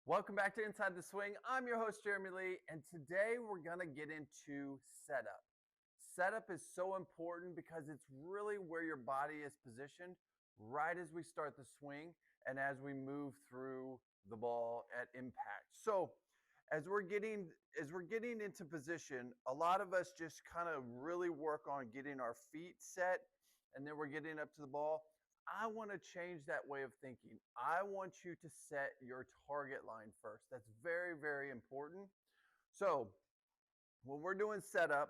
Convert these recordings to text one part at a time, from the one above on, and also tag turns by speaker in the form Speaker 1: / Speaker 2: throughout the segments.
Speaker 1: Welcome back to Inside the Swing. I'm your host, Jeremy Lee, and today we're going to get into setup. Setup is so important because it's really where your body is positioned right as we start the swing and as we move through the ball at impact. So, as we're getting into position, a lot of us just kind of really work on getting our feet set and then we're getting up to the ball. I want to change that way of thinking. I want you to set your target line first. That's very, very important. So, when we're doing setup,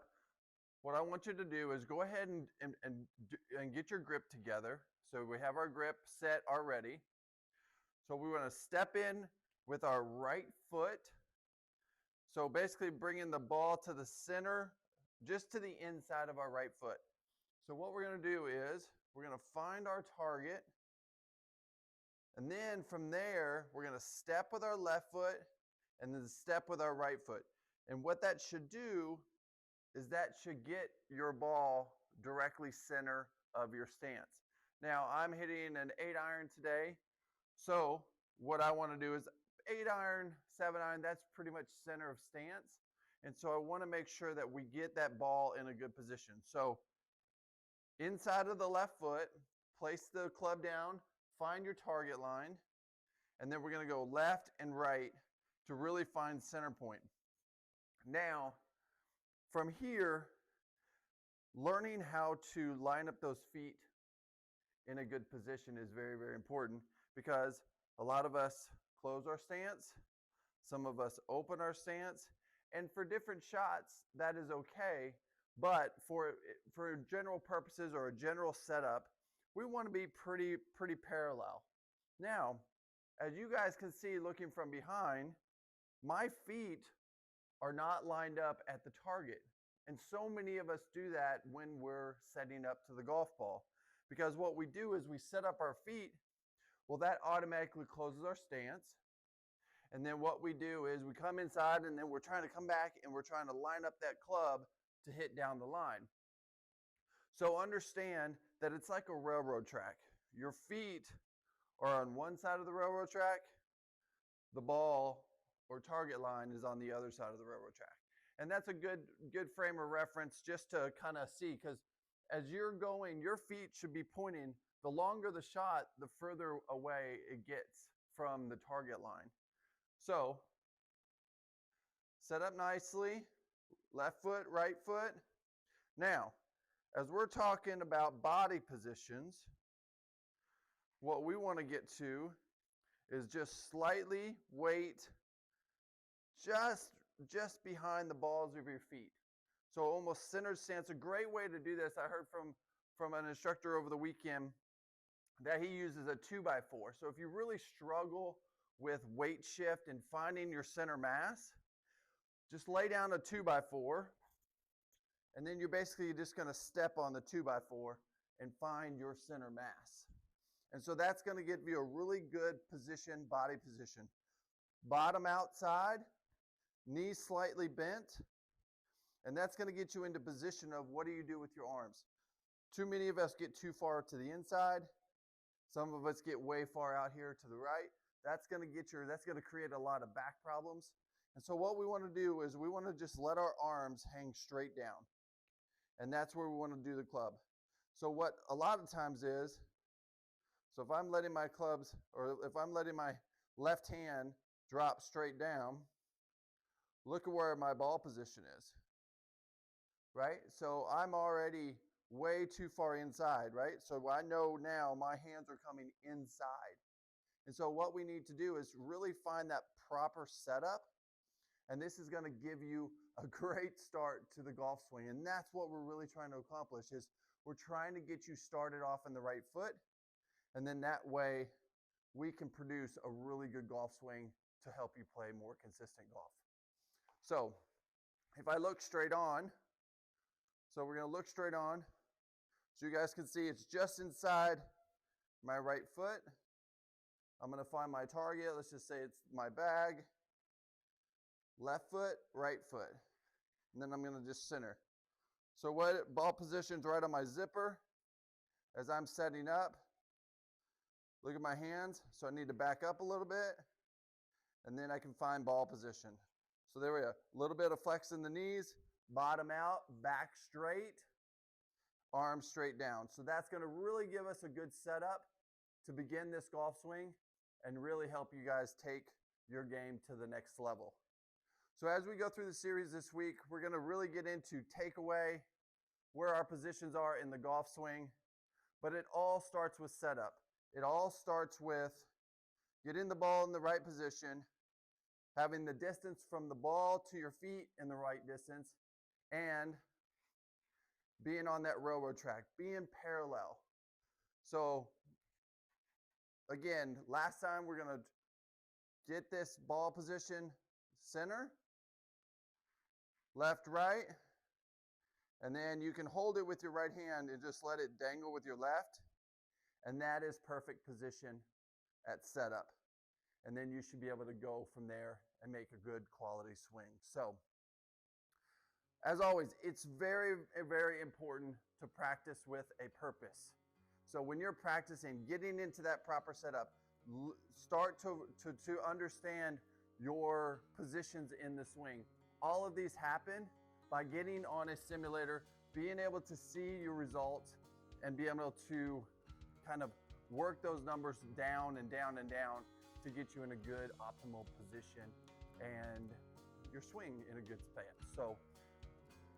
Speaker 1: what I want you to do is go ahead and get your grip together. So, we have our grip set already. So, we want to step in with our right foot. So, basically, bringing the ball to the center, just to the inside of our right foot. So, what we're going to do is we're going to find our target. And then from there, we're going to step with our left foot and then step with our right foot. And what that should do is that should get your ball directly center of your stance. Now, I'm hitting an 8-iron today. So what I want to do is 8-iron, 7-iron, that's pretty much center of stance. And so I want to make sure that we get that ball in a good position. So inside of the left foot, place the club down, find your target line, and then we're going to go left and right to really find center point. Now, from here, learning how to line up those feet in a good position is very, very important because a lot of us close our stance, some of us open our stance, and for different shots, that is okay. But for general purposes or a general setup, we want to be pretty parallel. Now, as you guys can see looking from behind, my feet are not lined up at the target. And so many of us do that when we're setting up to the golf ball. Because what we do is we set up our feet, well, that automatically closes our stance. And then what we do is we come inside and then we're trying to come back and we're trying to line up that club to hit down the line. So understand that it's like a railroad track. Your feet are on one side of the railroad track, the ball or target line is on the other side of the railroad track. And that's a good frame of reference just to kind of see, because as you're going, your feet should be pointing. The longer the shot, the further away it gets from the target line. So set up nicely, left foot, right foot. Now, as we're talking about body positions, what we want to get to is just slightly weight just behind the balls of your feet. So almost centered stance. A great way to do this, I heard from an instructor over the weekend that he uses a 2x4. So if you really struggle with weight shift and finding your center mass, just lay down a 2x4, and then you're basically just going to step on the 2x4 and find your center mass. And so that's going to give you a really good position, body position. Bottom outside, knees slightly bent, and that's going to get you into position of what do you do with your arms. Too many of us get too far to the inside. Some of us get way far out here to the right. That's going to create a lot of back problems. And so what we want to do is we want to just let our arms hang straight down. And that's where we want to do the club. So what a lot of times is, so if I'm letting my clubs, or if I'm letting my left hand drop straight down, look at where my ball position is, right? So I'm already way too far inside, right? So I know now my hands are coming inside. And so what we need to do is really find that proper setup. And this is going to give you a great start to the golf swing. And that's what we're really trying to accomplish is we're trying to get you started off in the right foot. And then that way we can produce a really good golf swing to help you play more consistent golf. So if I look straight on, so we're going to look straight on. So you guys can see it's just inside my right foot. I'm going to find my target. Let's just say it's my bag. Left foot, right foot. And then I'm going to just center. So what ball position's right on my zipper as I'm setting up. Look at my hands. So I need to back up a little bit. and then I can find ball position. So there we go. A little bit of flex in the knees, bottom out, back straight, arms straight down. So that's going to really give us a good setup to begin this golf swing and really help you guys take your game to the next level. So as we go through the series this week, we're going to really get into takeaway, where our positions are in the golf swing, but it all starts with setup. It all starts with getting the ball in the right position, having the distance from the ball to your feet in the right distance, and being on that railroad track, being parallel. So again, last time we're going to get this ball position center, left, right, and then you can hold it with your right hand and just let it dangle with your left, and that is perfect position at setup. And then you should be able to go from there and make a good quality swing. So as always, it's very, very important to practice with a purpose. So when you're practicing, getting into that proper setup, start to understand your positions in the swing. All of these happen by getting on a simulator, being able to see your results, and be able to kind of work those numbers down and down and down to get you in a good optimal position and your swing in a good spot. So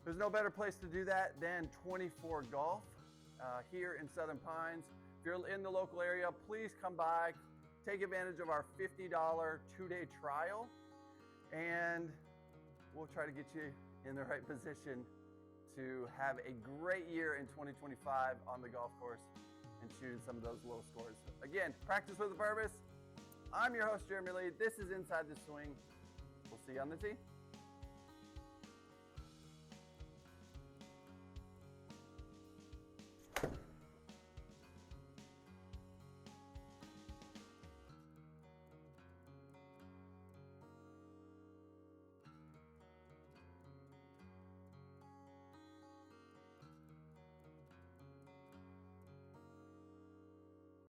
Speaker 1: there's no better place to do that than 24 Golf here in Southern Pines. If you're in the local area, please come by, take advantage of our $50 2-day trial, and we'll try to get you in the right position to have a great year in 2025 on the golf course and shooting some of those low scores. Again, practice with a purpose. I'm your host, Jeremy Lee. This is Inside the Swing. We'll see you on the tee.